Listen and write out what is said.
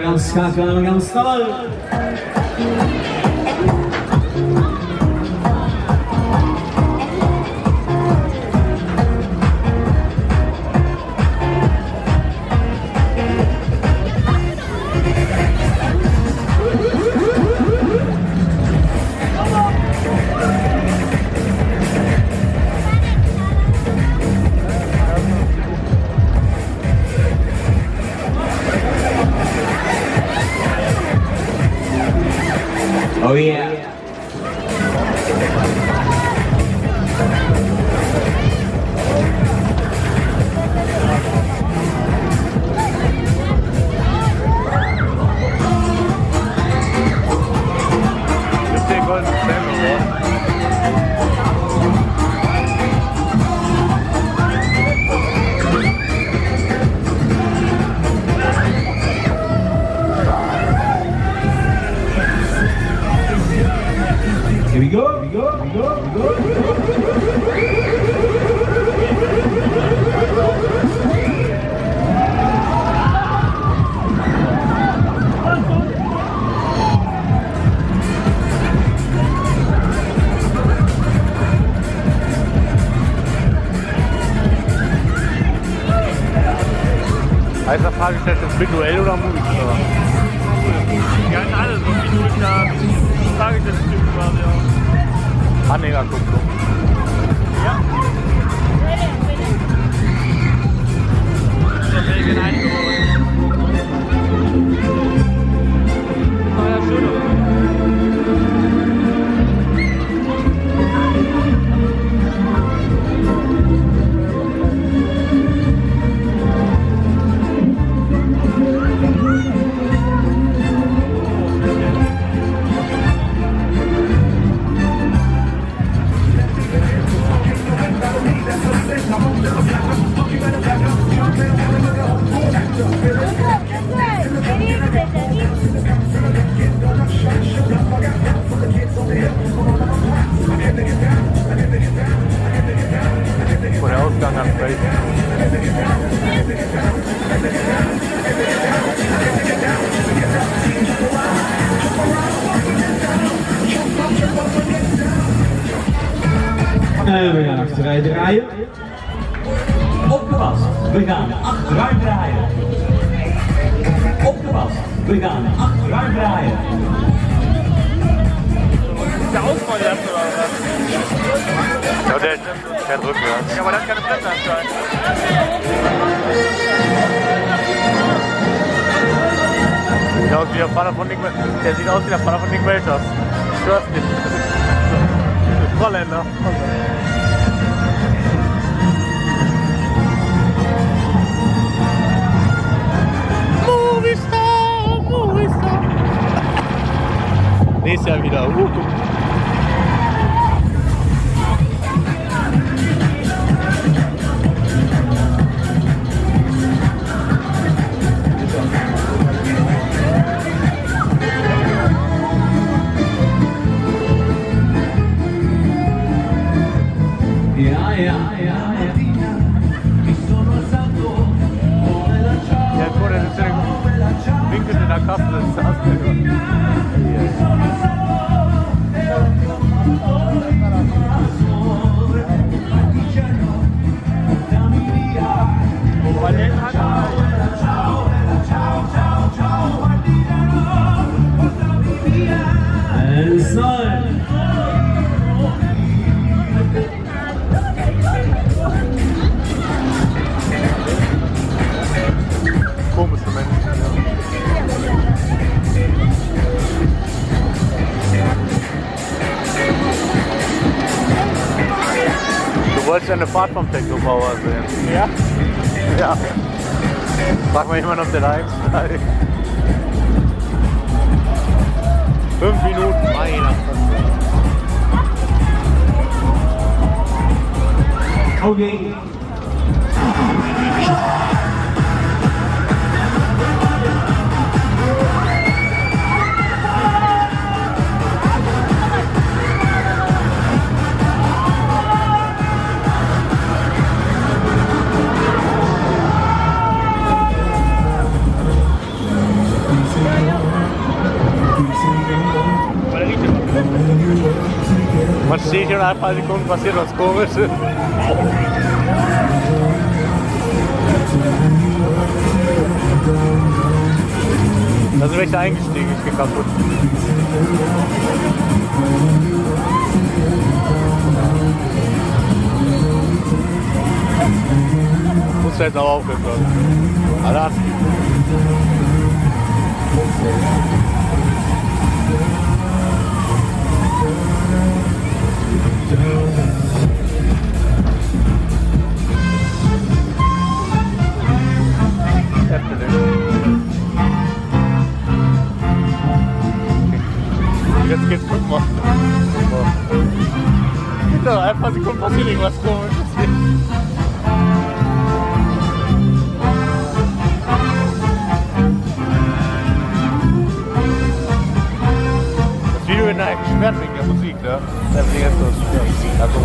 Ganz kacke, ganz toll. Oh yeah. Here we go, we go, we go, we go. Heißt das Fahrgestellt jetzt mit Duell oder Mut? Ja, in alles. Und ich drücke da Fahrgestellt quasi auch. Anhängerkupplung. Ja. Das wäre ich eingebaut. Ah ja, schön. Vor der Ausgang am Feld. We gaan achteruit draaien. Opgepast, we gaan achteruit draaien. Opgepast, we gaan achteruit draaien. Der Ausfall jetzt oder was? Ja, der ist kein Rückwärts. Ja, aber das hat keine Bremsanstalt. Sieht aus wie der Vater von Nick. Der sieht aus wie der Vater von Nick Welters. Ich hör's nicht. Holländer. Nächstes Jahr wieder. Ja, ja, ja, ja. Ja, vor der Winkel in der Kasse, das ist das. Komische Menschen. Du wolltest ja eine Fahrt vom Techno-Bauer sehen. Ja? Ja. Frag mal jemand, ob der da einsteigt. Okay. Man steht hier und ein paar Sekunden passiert was Komisches. Da sind welche eingestiegen, ich bin kaputt. Muss jetzt aber aufhören. Alles. Jetzt geht's gut machen. Hinter ein paar Sekunden passiert irgendwas Komisches hier. Das Video wird eigentlich gesperrt wegen der Musik, ne? Deswegen ist das schwer. Also,